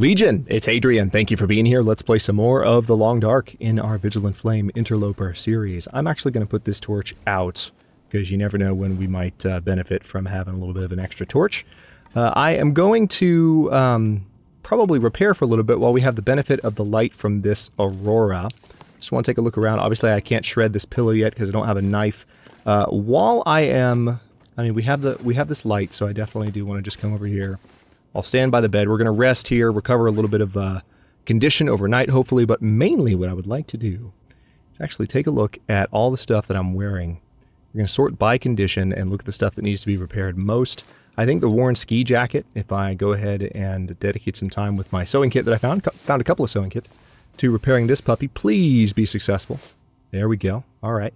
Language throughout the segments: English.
Legion, it's Hadrian. Thank you for being here. Let's play some more of The Long Dark in our Vigilant Flame Interloper series. I'm actually going to put this torch out because you never know when we might benefit from having a little bit of an extra torch. I am going to probably repair for a little bit while we have the benefit of the light from this aurora. Just want to take a look around. Obviously, I can't shred this pillow yet because I don't have a knife. While I am... I mean, we have this light, so I definitely do want to just come over here. I'll stand by the bed. We're going to rest here, recover a little bit of condition overnight, hopefully, but mainly what I would like to do is actually take a look at all the stuff that I'm wearing. We're going to sort by condition and look at the stuff that needs to be repaired most. I think the worn ski jacket, if I go ahead and dedicate some time with my sewing kit that I found a couple of sewing kits, to repairing this puppy, please be successful. There we go. All right.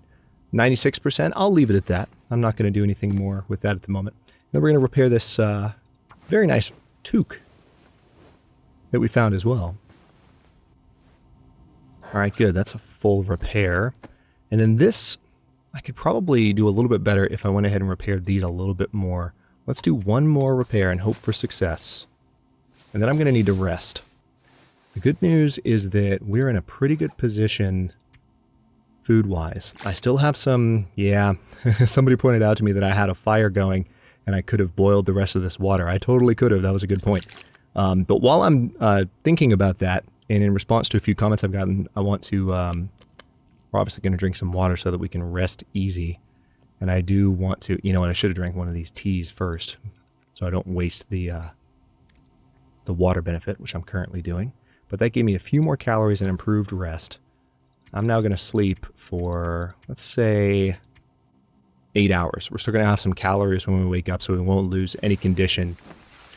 96%. I'll leave it at that. I'm not going to do anything more with that at the moment. Then we're going to repair this very nice toque that we found as well. Alright, good. That's a full repair. And then this, I could probably do a little bit better if I went ahead and repaired these a little bit more. Let's do one more repair and hope for success. And then I'm going to need to rest. The good news is that we're in a pretty good position food-wise. I still have some, somebody pointed out to me that I had a fire going and I could have boiled the rest of this water. I totally could have. That was a good point. But while I'm thinking about that, and in response to a few comments I've gotten, I want to... we're obviously going to drink some water so that we can rest easy. And I do want to... You know what? I should have drank one of these teas first, so I don't waste the water benefit, which I'm currently doing. But that gave me a few more calories and improved rest. I'm now going to sleep for, let's say... 8 hours. We're still going to have some calories when we wake up, so we won't lose any condition.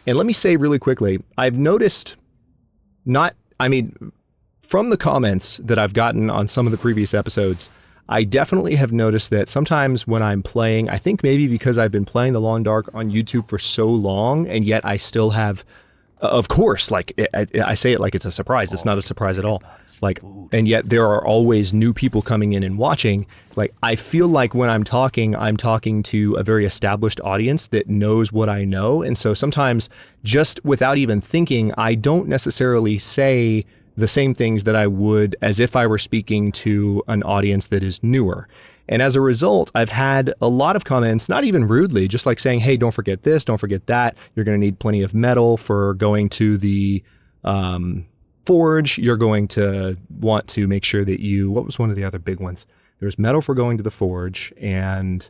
And let me say really quickly, I've noticed from the comments that I've gotten on some of the previous episodes, I definitely have noticed that sometimes when I'm playing, I think maybe because I've been playing The Long Dark on YouTube for so long, and yet I still have, of course, like, I say it like it's a surprise. It's not a surprise at all. Like, and yet there are always new people coming in and watching. Like, I feel like when I'm talking to a very established audience that knows what I know. And so sometimes just without even thinking, I don't necessarily say the same things that I would as if I were speaking to an audience that is newer. And as a result, I've had a lot of comments, not even rudely, just like saying, hey, don't forget this, don't forget that. You're going to need plenty of metal for going to the, forge. You're going to want to make sure that what was one of the other big ones? There's metal for going to the forge, and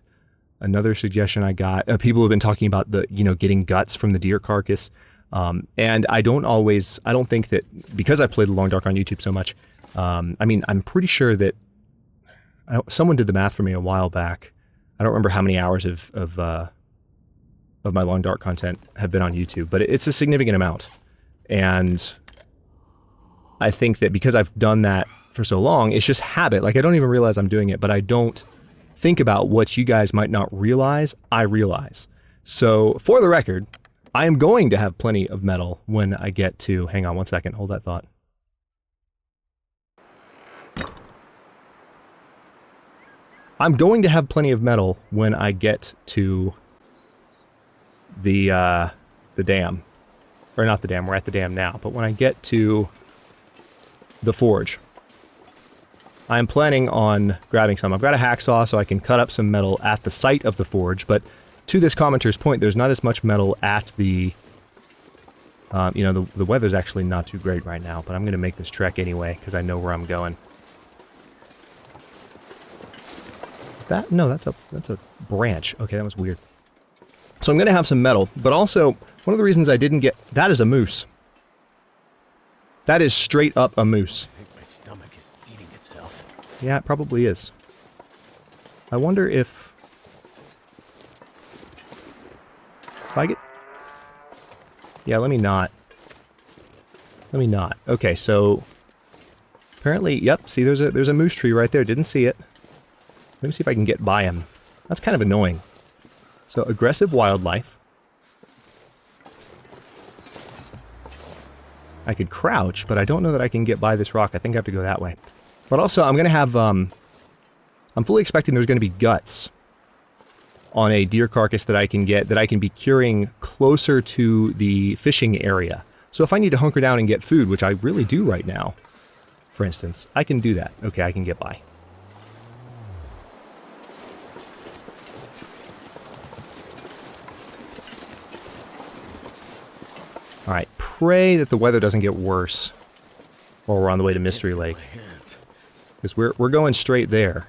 another suggestion I got, people have been talking about getting guts from the deer carcass. And I don't think that, because I played The Long Dark on YouTube so much, I'm pretty sure that someone did the math for me a while back. I don't remember how many hours of my Long Dark content have been on YouTube, but it's a significant amount. And I think that because I've done that for so long, it's just habit. Like, I don't even realize I'm doing it, but I don't think about what you guys might not realize. I realize. So, for the record, I am going to have plenty of metal when I get to... Hang on one second. Hold that thought. I'm going to have plenty of metal when I get to the dam. Or not the dam. We're at the dam now. But when I get to... the forge. I'm planning on grabbing some. I've got a hacksaw so I can cut up some metal at the site of the forge, but to this commenter's point, there's not as much metal at the... the weather's actually not too great right now, but I'm going to make this trek anyway, because I know where I'm going. Is that... No, that's a branch. Okay, that was weird. So I'm going to have some metal, but also, one of the reasons I didn't get... That is a moose. That is straight up a moose. I think my stomach is eating itself. Yeah, it probably is. I wonder if I get... Yeah, let me not. Okay, so... Apparently, yep, see there's a moose tree right there. Didn't see it. Let me see if I can get by him. That's kind of annoying. So, aggressive wildlife. I could crouch, but I don't know that I can get by this rock. I think I have to go that way. But also, I'm going to have, I'm fully expecting there's going to be guts on a deer carcass that I can get, that I can be curing closer to the fishing area. So if I need to hunker down and get food, which I really do right now, for instance, I can do that. Okay, I can get by. Alright, pray that the weather doesn't get worse while we're on the way to Mystery Lake. Because we're going straight there.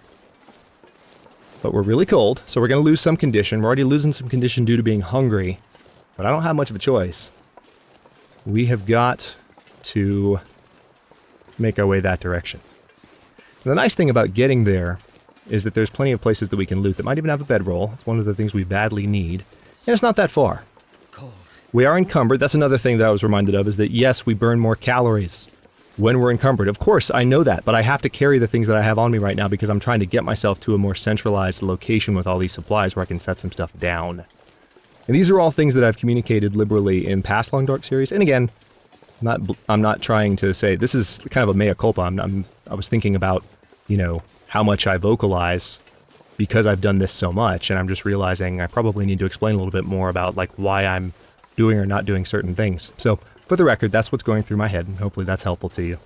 But we're really cold, so we're going to lose some condition. We're already losing some condition due to being hungry. But I don't have much of a choice. We have got to make our way that direction. And the nice thing about getting there is that there's plenty of places that we can loot that might even have a bedroll. It's one of the things we badly need. And it's not that far. Cold. We are encumbered. That's another thing that I was reminded of, is that yes, we burn more calories when we're encumbered. Of course, I know that, but I have to carry the things that I have on me right now because I'm trying to get myself to a more centralized location with all these supplies where I can set some stuff down. And these are all things that I've communicated liberally in past Long Dark series. And again, I'm not trying to say, this is kind of a mea culpa. I was thinking about, you know, how much I vocalize because I've done this so much, and I'm just realizing I probably need to explain a little bit more about like why I'm doing or not doing certain things. So, for the record, that's what's going through my head, and hopefully that's helpful to you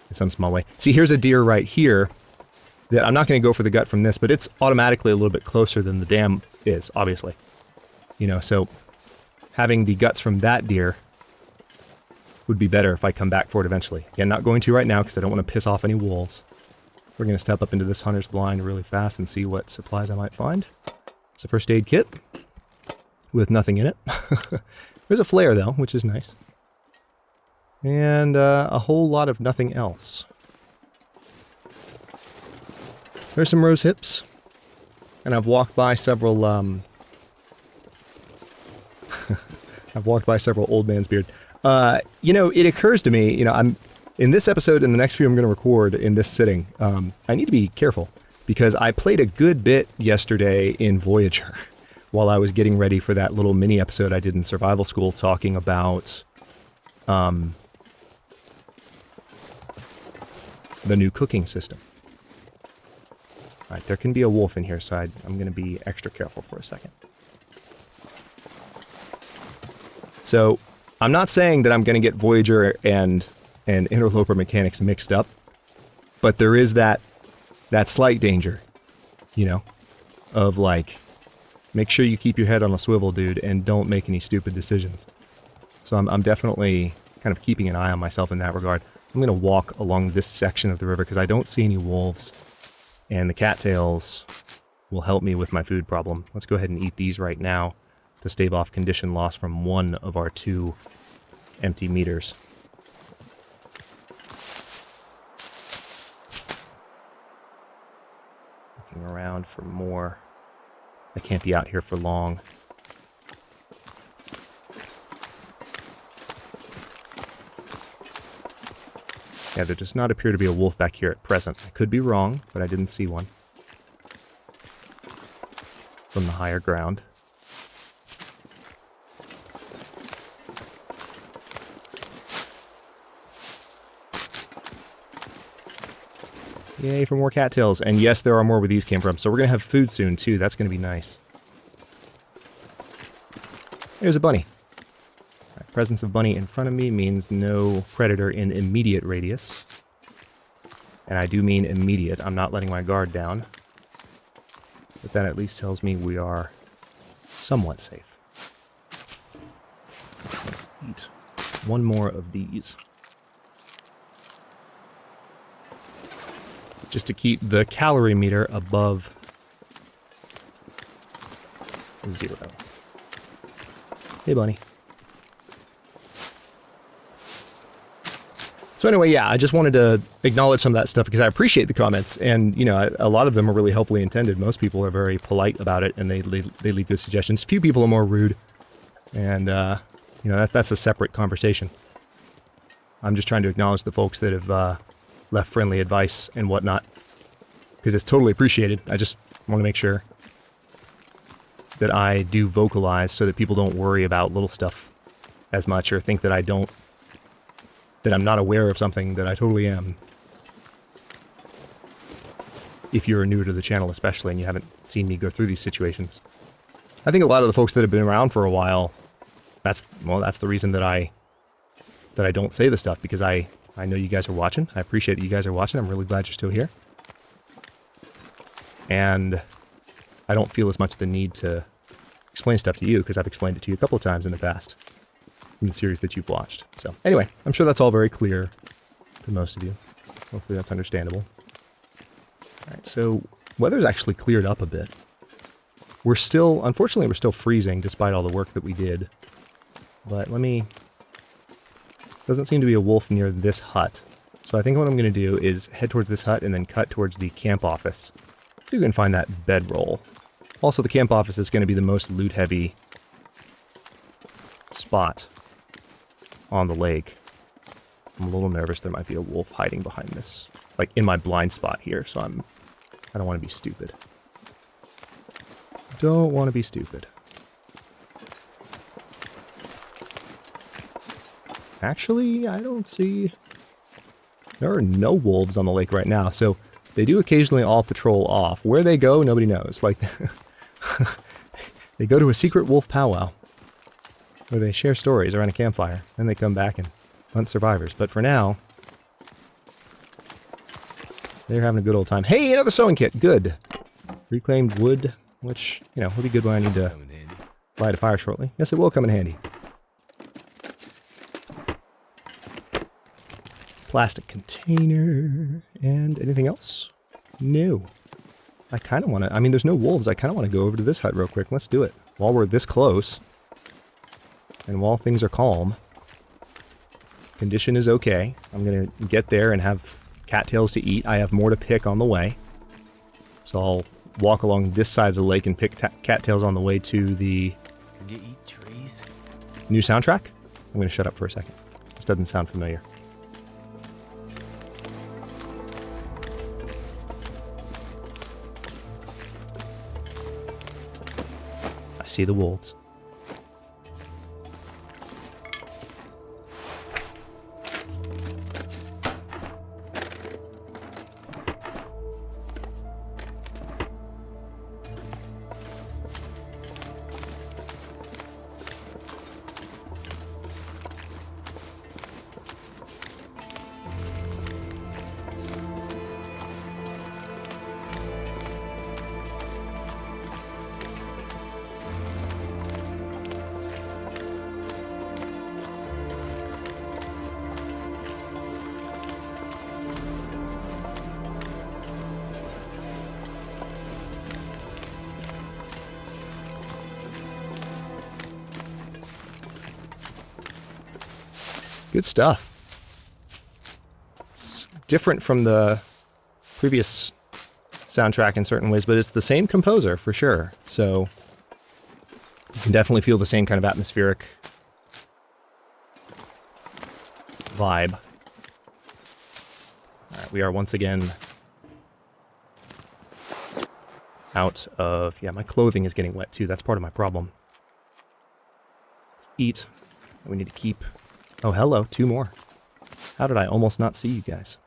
in some small way. See, here's a deer right here that I'm not going to go for the gut from this, but it's automatically a little bit closer than the dam is, obviously. You know, so having the guts from that deer would be better if I come back for it eventually. Again, not going to right now because I don't want to piss off any wolves. We're going to step up into this hunter's blind really fast and see what supplies I might find. It's a first aid kit with nothing in it. There's a flare though, which is nice. And a whole lot of nothing else. There's some rose hips. And I've walked by several, I've walked by several old man's beard. You know, it occurs to me, you know, I'm in this episode and the next few I'm going to record in this sitting, I need to be careful because I played a good bit yesterday in Voyager while I was getting ready for that little mini episode I did in survival school talking about the new cooking system. Alright, there can be a wolf in here, so I'm going to be extra careful for a second. So, I'm not saying that I'm going to get Voyager and Interloper mechanics mixed up, but there is that slight danger, you know, of like, make sure you keep your head on a swivel, dude, and don't make any stupid decisions. So I'm definitely kind of keeping an eye on myself in that regard. I'm going to walk along this section of the river because I don't see any wolves, and the cattails will help me with my food problem. Let's go ahead and eat these right now to stave off condition loss from one of our 2 empty meters. Looking around for more. I can't be out here for long. Yeah, there does not appear to be a wolf back here at present. I could be wrong, but I didn't see one from the higher ground. Yay for more cattails. And yes, there are more where these came from. So we're going to have food soon, too. That's going to be nice. There's a bunny. Right, presence of bunny in front of me means no predator in immediate radius. And I do mean immediate. I'm not letting my guard down. But that at least tells me we are somewhat safe. Let's eat one more of these. Just to keep the calorie meter above 0. Hey, bunny. So anyway, yeah, I just wanted to acknowledge some of that stuff because I appreciate the comments, and you know, a lot of them are really helpfully intended. Most people are very polite about it, and they leave good suggestions. A few people are more rude, and you know, that's a separate conversation. I'm just trying to acknowledge the folks that have left friendly advice and whatnot, because it's totally appreciated. I just want to make sure that I do vocalize so that people don't worry about little stuff as much or think that that I'm not aware of something that I totally am. If you're newer to the channel especially and you haven't seen me go through these situations. I think a lot of the folks that have been around for a while, that's the reason that I that I don't say the stuff because I know you guys are watching. I appreciate that you guys are watching. I'm really glad you're still here. And I don't feel as much the need to explain stuff to you because I've explained it to you a couple of times in the past in the series that you've watched. So anyway, I'm sure that's all very clear to most of you. Hopefully that's understandable. Alright, so weather's actually cleared up a bit. Unfortunately we're still freezing despite all the work that we did. But doesn't seem to be a wolf near this hut. So I think what I'm going to do is head towards this hut and then cut towards the camp office. So you can find that bedroll. Also, the camp office is going to be the most loot-heavy spot on the lake. I'm a little nervous there might be a wolf hiding behind this, like in my blind spot here, so I don't want to be stupid. Don't want to be stupid. Actually, I don't see... There are no wolves on the lake right now, so they do occasionally all patrol off. Where they go, nobody knows. Like, they go to a secret wolf powwow, where they share stories around a campfire, then they come back and hunt survivors. But for now, they're having a good old time. Hey, another sewing kit! Good! Reclaimed wood, which, you know, will be good when I need to light a fire shortly. Yes, it will come in handy. Plastic container, and anything else? No. I kind of want to, there's no wolves, I kind of want to go over to this hut real quick. Let's do it. While we're this close, and while things are calm, condition is okay. I'm going to get there and have cattails to eat. I have more to pick on the way. So I'll walk along this side of the lake and pick cattails on the way to the Can you eat trees? new soundtrack. I'm going to shut up for a second. This doesn't sound familiar. I see the wolves. Good stuff. It's different from the previous soundtrack in certain ways, but it's the same composer for sure. So you can definitely feel the same kind of atmospheric vibe. Alright, we are once again out of... Yeah, my clothing is getting wet too. That's part of my problem. Let's eat. We need to keep... Oh, hello. 2 more. How did I almost not see you guys?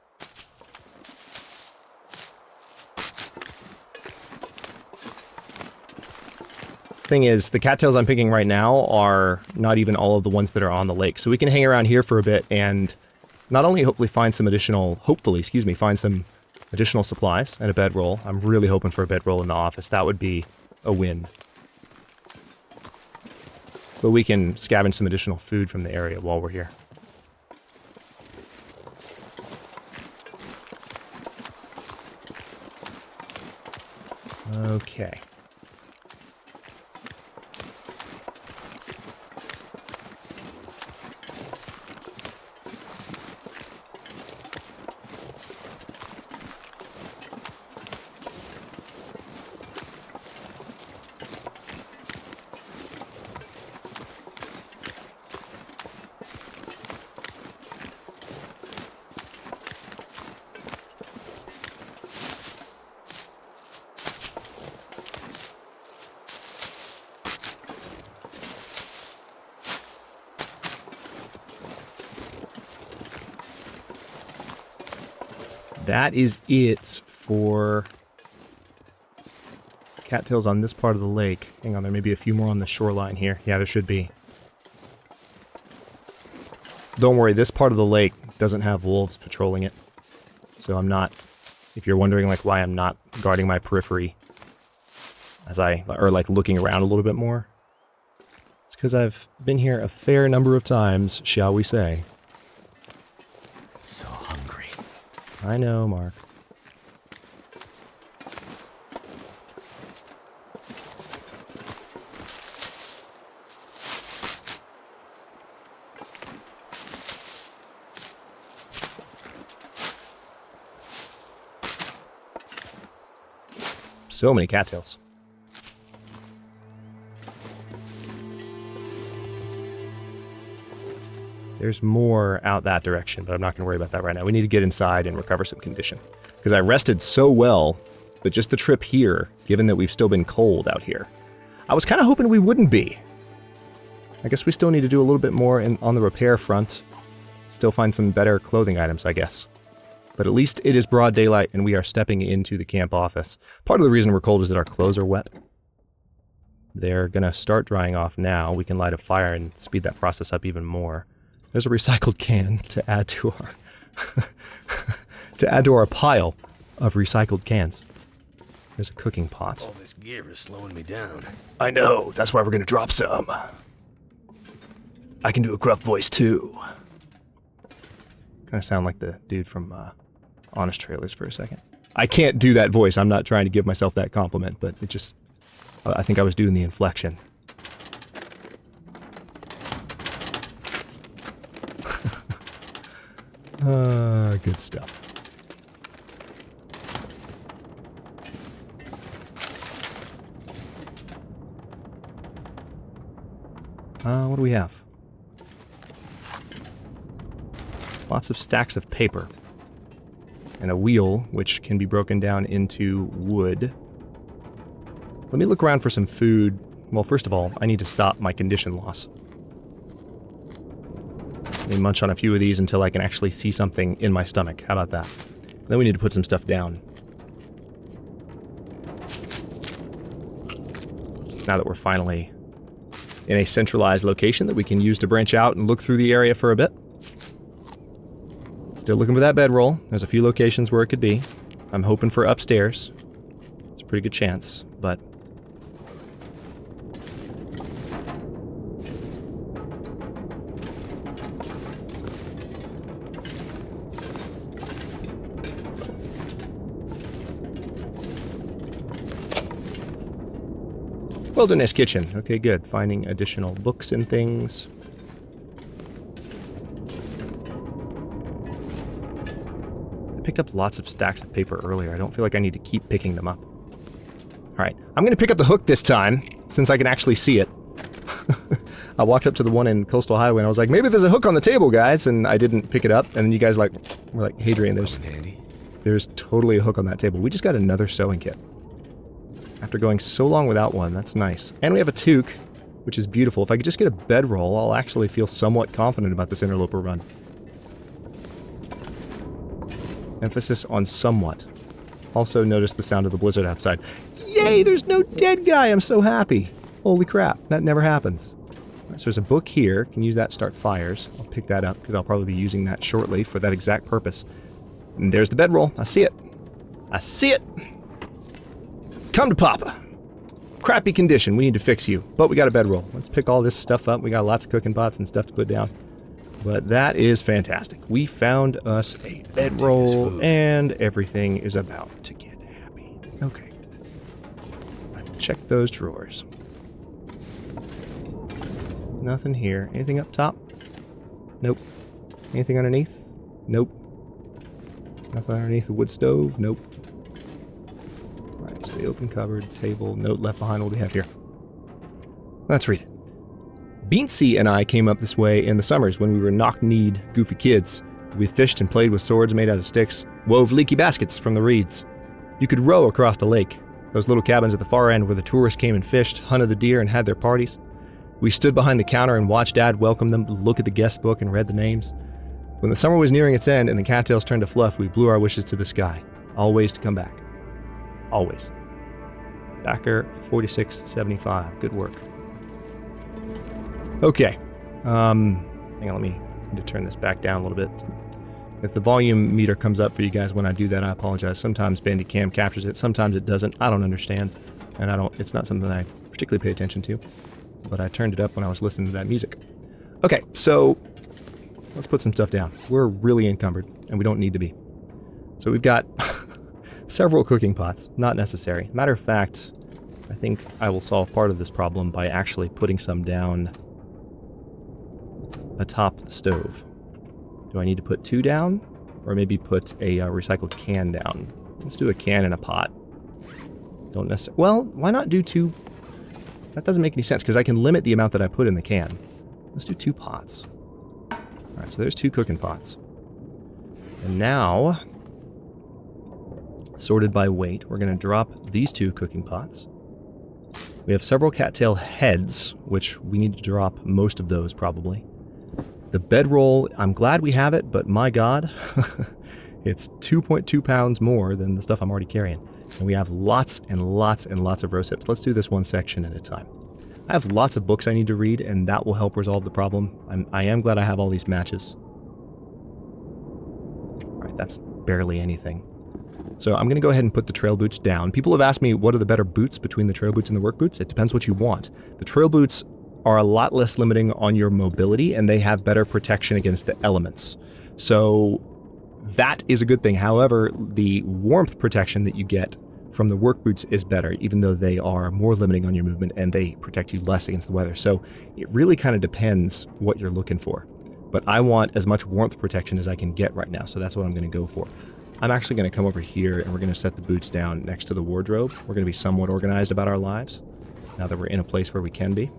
Thing is, the cattails I'm picking right now are not even all of the ones that are on the lake. So we can hang around here for a bit and not only hopefully find some additional... find some additional supplies and a bedroll. I'm really hoping for a bedroll in the office. That would be a win. But we can scavenge some additional food from the area while we're here. Okay. That is it for cattails on this part of the lake. Hang on, there may be a few more on the shoreline here. Yeah, there should be. don't worry, this part of the lake doesn't have wolves patrolling it. So I'm not, if you're wondering like why I'm not guarding my periphery or like looking around a little bit more, it's because I've been here a fair number of times, shall we say. So hungry. I know, Mark. So many cattails. There's more out that direction, but I'm not going to worry about that right now. We need to get inside and recover some condition. Because I rested so well, but just the trip here, given that we've still been cold out here, I was kind of hoping we wouldn't be. I guess we still need to do a little bit more on the repair front. Still find some better clothing items, I guess. But at least it is broad daylight and we are stepping into the camp office. Part of the reason we're cold is that our clothes are wet. They're going to start drying off now. We can light a fire and speed that process up even more. There's a recycled can to add to our pile of recycled cans. There's a cooking pot. All this gear is slowing me down. I know, that's why we're going to drop some. I can do a gruff voice too. Kind of sound like the dude from Honest Trailers for a second. I can't do that voice. I'm not trying to give myself that compliment, but it just... I think I was doing the inflection. Good stuff. What do we have? Lots of stacks of paper. And a wheel, which can be broken down into wood. Let me look around for some food. Well, first of all, I need to stop my condition loss. Let me munch on a few of these until I can actually see something in my stomach. How about that? Then we need to put some stuff down. Now that we're finally in a centralized location that we can use to branch out and look through the area for a bit. Still looking for that bedroll. There's a few locations where it could be. I'm hoping for upstairs. It's a pretty good chance, but... Wilderness kitchen. Okay, good. Finding additional books and things. I picked up lots of stacks of paper earlier. I don't feel like I need to keep picking them up. Alright, I'm going to pick up the hook this time, since I can actually see it. I walked up to the one in Coastal Highway and I was like, maybe there's a hook on the table, guys, and I didn't pick it up, and then you guys were like, Hadrian, there's totally a hook on that table. We just got another sewing kit. After going so long without one, that's nice. And we have a toque, which is beautiful. If I could just get a bedroll, I'll actually feel somewhat confident about this Interloper run. Emphasis on somewhat. Also notice the sound of the blizzard outside. Yay, there's no dead guy! I'm so happy. Holy crap, that never happens. Right, so there's a book here. Can use that to start fires. I'll pick that up because I'll probably be using that shortly for that exact purpose. And there's the bedroll. I see it. I see it! Come to Papa. Crappy condition. We need to fix you. But we got a bedroll. Let's pick all this stuff up. We got lots of cooking pots and stuff to put down. But that is fantastic. We found us a bedroll, and everything is about to get happy. Okay. Check those drawers. Nothing here. Anything up top? Nope. Anything underneath? Nope. Nothing underneath the wood stove? Nope. Right, so the open cupboard, table, note left behind. What do we have here? Let's read it. Beansy and I came up this way in the summers when we were knock-kneed, goofy kids. We fished and played with swords made out of sticks, wove leaky baskets from the reeds. You could row across the lake. Those little cabins at the far end where the tourists came and fished, hunted the deer, and had their parties. We stood behind the counter and watched Dad welcome them, look at the guest book, and read the names. When the summer was nearing its end and the cattails turned to fluff, we blew our wishes to the sky. Always to come back. Always. Backer 4675. Good work. Okay. Hang on, let me Need to turn this back down a little bit. If the volume meter comes up for you guys when I do that, I apologize. Sometimes Bandicam captures it, sometimes it doesn't. I don't understand, and it's not something I particularly pay attention to, but I turned it up when I was listening to that music. Okay, so let's put some stuff down. We're really encumbered, and we don't need to be. So we've got several cooking pots, not necessary. Matter of fact, I think I will solve part of this problem by actually putting some down atop the stove. Do I need to put 2 down? Or maybe put a recycled can down? Let's do a can and a pot. Don't necessarily... Well, why not do 2? That doesn't make any sense, because I can limit the amount that I put in the can. Let's do 2 pots. Alright, so there's 2 cooking pots. And now, sorted by weight, we're going to drop these 2 cooking pots. We have several cattail heads, which we need to drop most of those, probably. The bedroll, I'm glad we have it, but my god, it's 2.2 pounds more than the stuff I'm already carrying. And we have lots and lots and lots of rose hips. Let's do this one section at a time. I have lots of books I need to read, and that will help resolve the problem. I am glad I have all these matches. Alright, that's barely anything. So I'm going to go ahead and put the trail boots down. People have asked me what are the better boots between the trail boots and the work boots. It depends what you want. The trail boots are a lot less limiting on your mobility, and they have better protection against the elements. So that is a good thing. However, the warmth protection that you get from the work boots is better, even though they are more limiting on your movement and they protect you less against the weather. So it really kind of depends what you're looking for. But I want as much warmth protection as I can get right now, so that's what I'm going to go for. I'm actually going to come over here and we're going to set the boots down next to the wardrobe. We're going to be somewhat organized about our lives now that we're in a place where we can be.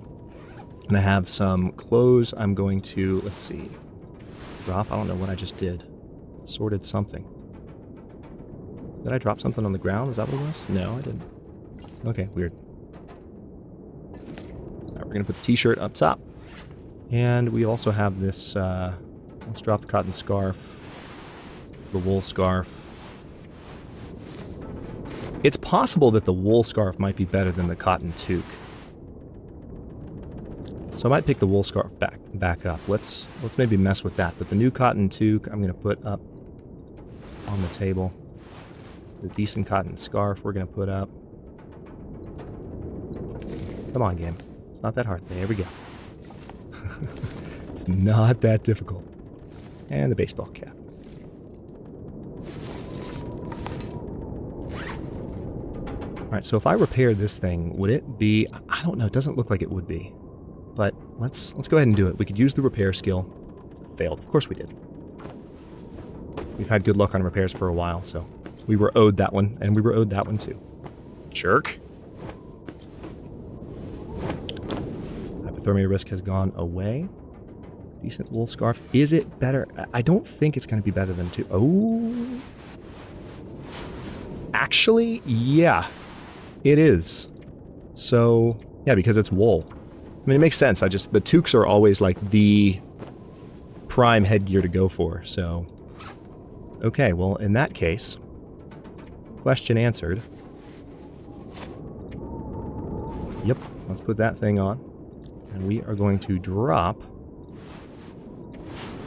And I have some clothes I'm going to, let's see, drop. I don't know what I just did. Sorted something. Did I drop something on the ground? Is that what it was? No, I didn't. Okay, weird. Alright, we're going to put the t-shirt up top. And we also have this, let's drop the cotton scarf. The wool scarf. It's possible that the wool scarf might be better than the cotton toque. So I might pick the wool scarf back up. Let's maybe mess with that. But the new cotton toque I'm going to put up on the table. The decent cotton scarf we're going to put up. Come on, game. It's not that hard. There we go. It's not that difficult. And the baseball cap. Alright, so if I repair this thing, would it be... I don't know, it doesn't look like it would be. But let's go ahead and do it. We could use the repair skill. Failed. Of course we did. We've had good luck on repairs for a while, so... We were owed that one, and we were owed that one too. Jerk. Hypothermia risk has gone away. Decent wool scarf. Is it better? I don't think it's going to be better than 2. Oh... Actually, yeah. It is. So, yeah, because it's wool. I mean, it makes sense. The toques are always like the prime headgear to go for, so. Okay, well, in that case, question answered. Yep, let's put that thing on. And we are going to drop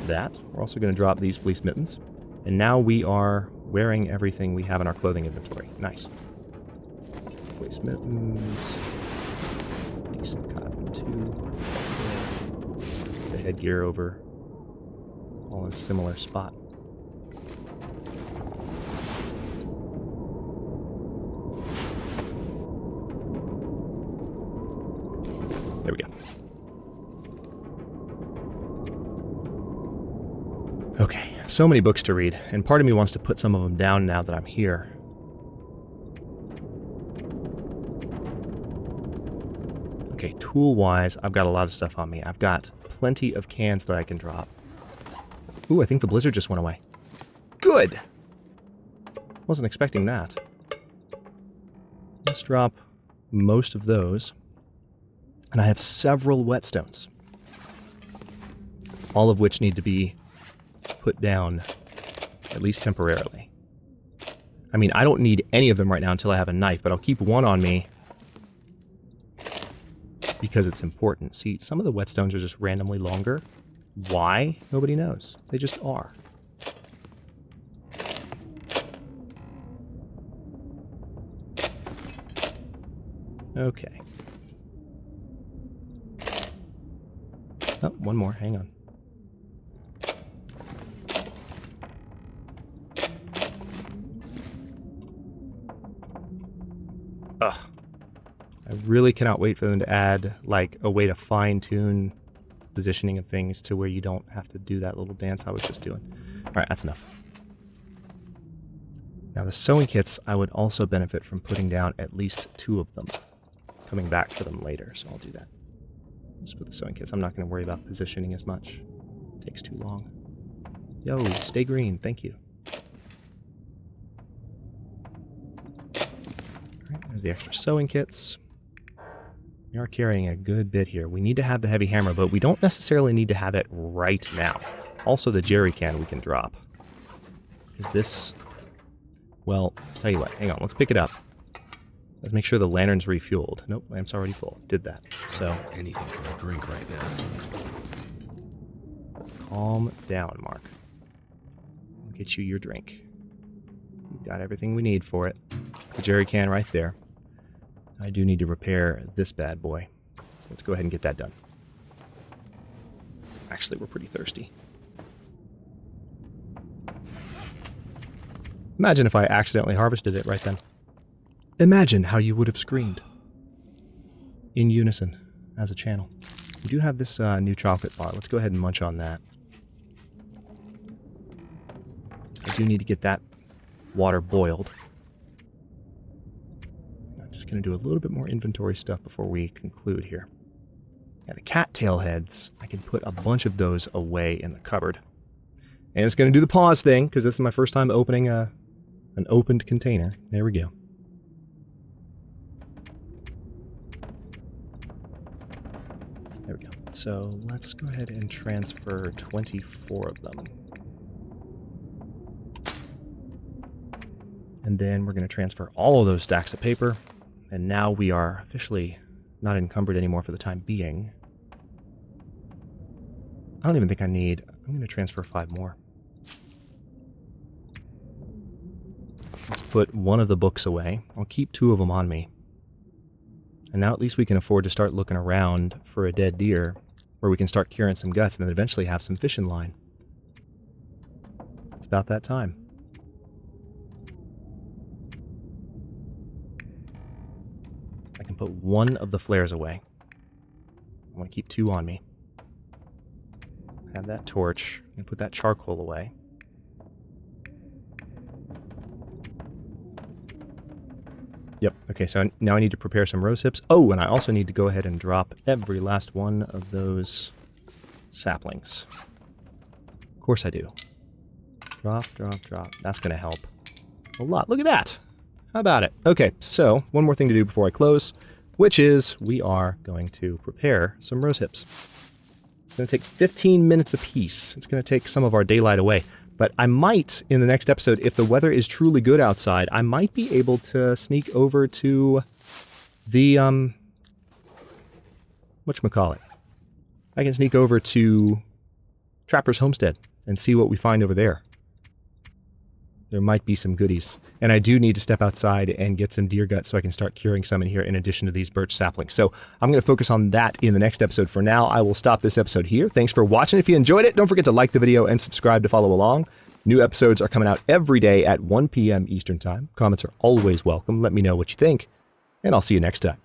that. We're also going to drop these fleece mittens. And now we are wearing everything we have in our clothing inventory. Nice. Fleece mittens. Decent cotton too. The headgear over. All in a similar spot. There we go. Okay, so many books to read, and part of me wants to put some of them down now that I'm here. Okay, tool-wise, I've got a lot of stuff on me. I've got plenty of cans that I can drop. Ooh, I think the blizzard just went away. Good! Wasn't expecting that. Let's drop most of those. And I have several whetstones. All of which need to be put down, at least temporarily. I mean, I don't need any of them right now until I have a knife, but I'll keep one on me because it's important. See, some of the whetstones are just randomly longer, Why? Nobody knows. They just are. Okay. Oh, one more. Hang on. Ugh. I really cannot wait for them to add, like, a way to fine-tune positioning of things to where you don't have to do that little dance I was just doing. Alright, that's enough. Now, the sewing kits, I would also benefit from putting down at least 2 of them. Coming back for them later, so I'll do that. Just put the sewing kits. I'm not going to worry about positioning as much. It takes too long. Yo, stay green. Thank you. Alright, there's the extra sewing kits. We are carrying a good bit here. We need to have the heavy hammer, but we don't necessarily need to have it right now. Also, the jerry can we can drop. Is this... Well, tell you what. Hang on, let's pick it up. Let's make sure the lantern's refueled. Nope, lamp's already full. Did that. So... Anything for a drink right now. Calm down, Mark. I'll get you your drink. We've got everything we need for it. The jerry can right there. I do need to repair this bad boy. So let's go ahead and get that done. Actually, we're pretty thirsty. Imagine if I accidentally harvested it right then. Imagine how you would have screamed. In unison, as a channel. We do have this new chocolate bar. Let's go ahead and munch on that. I do need to get that water boiled. I'm just going to do a little bit more inventory stuff before we conclude here. Yeah, the cattail heads, I can put a bunch of those away in the cupboard. And it's going to do the pause thing, because this is my first time opening an opened container. There we go. There we go. So let's go ahead and transfer 24 of them. And then we're going to transfer all of those stacks of paper. And now we are officially not encumbered anymore for the time being. I don't even think I need... I'm going to transfer 5 more. Let's put one of the books away. I'll keep 2 of them on me. And now at least we can afford to start looking around for a dead deer where we can start curing some guts and then eventually have some fish in line. It's about that time. I can put 1 of the flares away. I want to keep 2 on me. Have that torch and put that charcoal away. Yep, okay, so now I need to prepare some rose hips. Oh, and I also need to go ahead and drop every last one of those saplings. Of course I do. Drop, drop, drop. That's going to help a lot. Look at that. How about it? Okay, so one more thing to do before I close, which is we are going to prepare some rose hips. It's going to take 15 minutes apiece. It's going to take some of our daylight away. But I might, in the next episode, if the weather is truly good outside, I might be able to sneak over to the, whatchamacallit. I can sneak over to Trapper's Homestead and see what we find over there. There might be some goodies. And I do need to step outside and get some deer guts so I can start curing some in here in addition to these birch saplings. So I'm going to focus on that in the next episode. For now, I will stop this episode here. Thanks for watching. If you enjoyed it, don't forget to like the video and subscribe to follow along. New episodes are coming out every day at 1 p.m. Eastern Time. Comments are always welcome. Let me know what you think, and I'll see you next time.